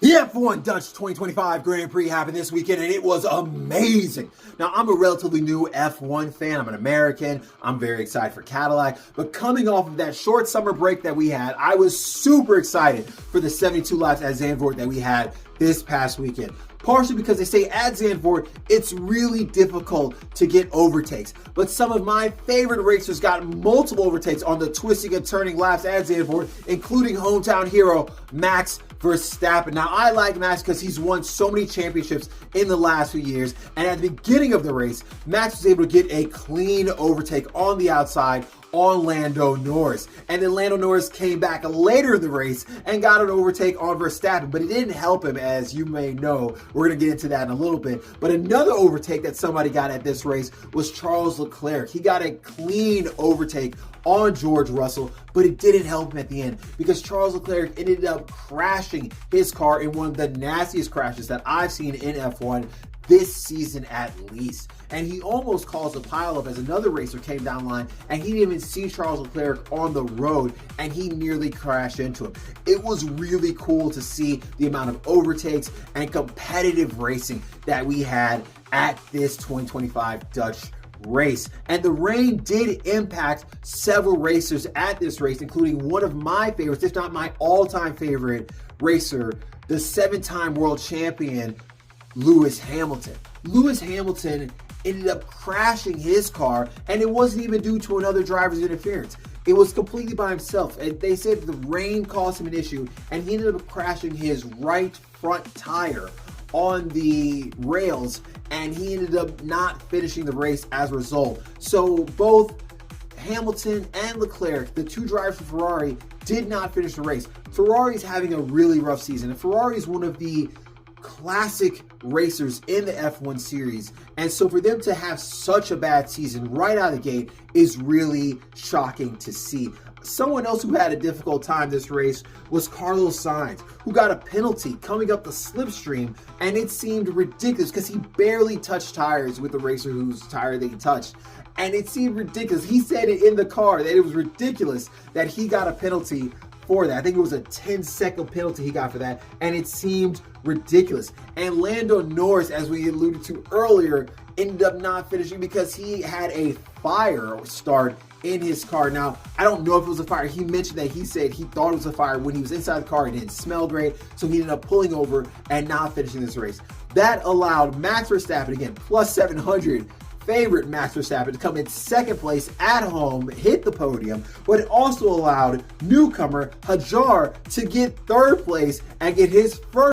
The F1 Dutch 2025 Grand Prix happened this weekend and it was amazing. Now, I'm a relatively new F1 fan. I'm an American. I'm very excited for Cadillac. But coming off of that short summer break that we had, I was super excited for the 72 laps at Zandvoort that we had this past weekend. Partially because they say at Zandvoort, it's really difficult to get overtakes. But some of my favorite racers got multiple overtakes on the twisting and turning laps at Zandvoort, including hometown hero Max Verstappen. Now, I like Max because he's won so many championships in the last few years. And at the beginning of the race, Max was able to get a clean overtake on the outside on Lando Norris. And then Lando Norris came back later in the race and got an overtake on Verstappen, but it didn't help him, as you may know. We're going to get into that in a little bit. But another overtake that somebody got at this race was Charles Leclerc. He got a clean overtake on George Russell, but it didn't help him at the end because Charles Leclerc ended up crashing his car in one of the nastiest crashes that I've seen in F1 this season at least. And he almost caused a pileup as another racer came down the line and he didn't even see Charles Leclerc on the road and he nearly crashed into him. It was really cool to see the amount of overtakes and competitive racing that we had at this 2025 Dutch race. And the rain did impact several racers at this race, including one of my favorites, if not my all-time favorite racer, the 7-time world champion, Lewis Hamilton. Lewis Hamilton ended up crashing his car, and it wasn't even due to another driver's interference. It was completely by himself. And they said the rain caused him an issue, and he ended up crashing his right front tire on the rails, and he ended up not finishing the race as a result. So both Hamilton and Leclerc, the two drivers for Ferrari, did not finish the race. Ferrari's having a really rough season, and Ferrari is one of the classic racers in the F1 series, and so for them to have such a bad season right out of the gate is really shocking to see. Someone else who had a difficult time this race was Carlos Sainz, who got a penalty coming up the slipstream, and it seemed ridiculous because he barely touched tires with the racer whose tire they touched. And it seemed ridiculous. He said it in the car that it was ridiculous that he got a penalty for that. I think it was a 10-second penalty he got for that, and it seemed ridiculous. And Lando Norris, as we alluded to earlier, ended up not finishing because he had a fire start in his car. Now, I don't know if it was a fire. He mentioned that he said he thought it was a fire when he was inside the car. It didn't smell great, so he ended up pulling over and not finishing this race. That allowed Max Verstappen, again, plus 700, favorite Max Verstappen, to come in second place at home, hit the podium, but it also allowed newcomer Hajar to get third place and get his first